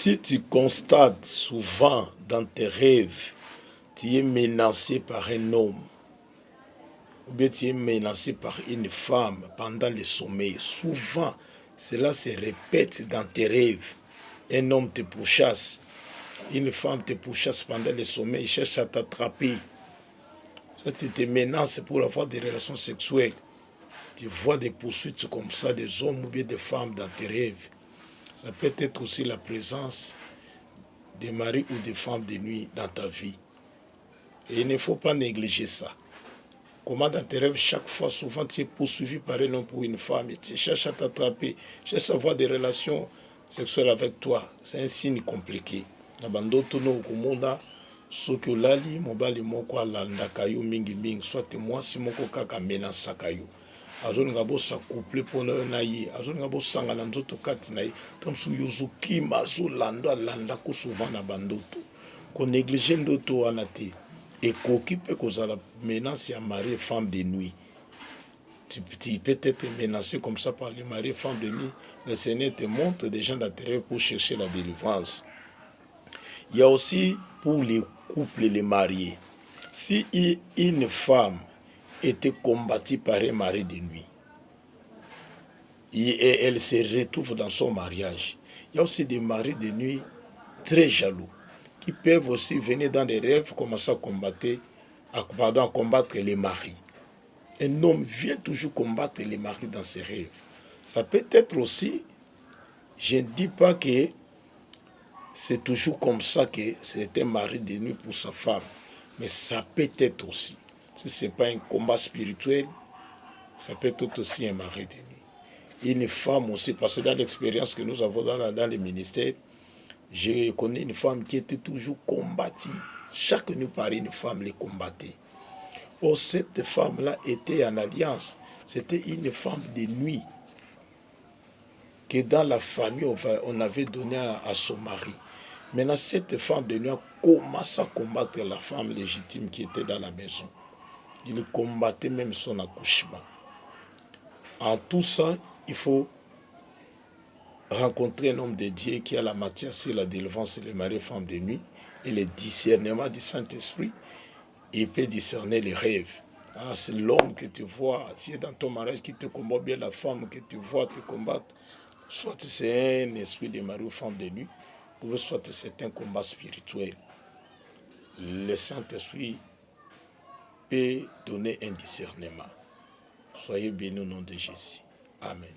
Si tu constates souvent dans tes rêves, tu es menacé par un homme, ou bien tu es menacé par une femme pendant le sommeil, souvent cela se répète dans tes rêves. Un homme te pourchasse, une femme te pourchasse pendant le sommeil, il cherche à t'attraper. Soit tu te menaces pour avoir des relations sexuelles. Tu vois des poursuites comme ça, des hommes ou bien des femmes dans tes rêves. Ça peut être aussi la présence des maris ou des femmes de nuit dans ta vie. Et il ne faut pas négliger ça. Comment dans tes rêves, chaque fois, souvent, tu es poursuivi par un homme ou une femme, et tu cherches à t'attraper, cherches à avoir des relations sexuelles avec toi. C'est un signe compliqué. Abandoto no kumunda soki olali mobali moko alandaka yo mingi soit mwasi moko kaka amenasaka yo azolinga bosacouple mpona yo na ye azolinga bosangana nzoto kati na ye to mosusu yo ozokima azolandako souvent na bandoto konéglige ndoto wana te ekoki mpe kozala menace ya mari et femme de nuit. Tu peux être menacé comme ça par les maris et femmes de nuit. Le Seigneur te montre des gens d'intérêt pour chercher la délivrance. Il y a aussi pour les couples, les mariés. Si une femme était combattue par un mari de nuit et elle se retrouve dans son mariage, il y a aussi des maris de nuit très jaloux qui peuvent aussi venir dans des rêves commencer à combattre les maris. Un homme vient toujours combattre les maris dans ses rêves. Ça peut être aussi, je ne dis pas que c'est toujours comme ça que c'est un mari de nuit pour sa femme. Mais ça peut être aussi. Si ce n'est pas un combat spirituel, ça peut être aussi un mari de nuit. Une femme aussi, parce que dans l'expérience que nous avons dans le ministère, je connais une femme qui était toujours combattue. Chaque nuit par une femme les combattait. Or, cette femme-là était en alliance. C'était une femme de nuit que dans la famille, on avait donné à son mari. Maintenant, cette femme de nuit a commencé à combattre la femme légitime qui était dans la maison. Il combattait même son accouchement. En tout ça, il faut rencontrer un homme de Dieu qui a la matière sur la délivrance et les maris et femmes de nuit et le discernement du Saint-Esprit. Il peut discerner les rêves. Ah, c'est l'homme que tu vois, si est dans ton mariage qui te combat bien, la femme que tu vois te combattre, soit c'est un esprit de mari ou femme de nuit, ou soit c'est un combat spirituel. Le Saint-Esprit peut donner un discernement. Soyez bénis au nom de Jésus. Amen.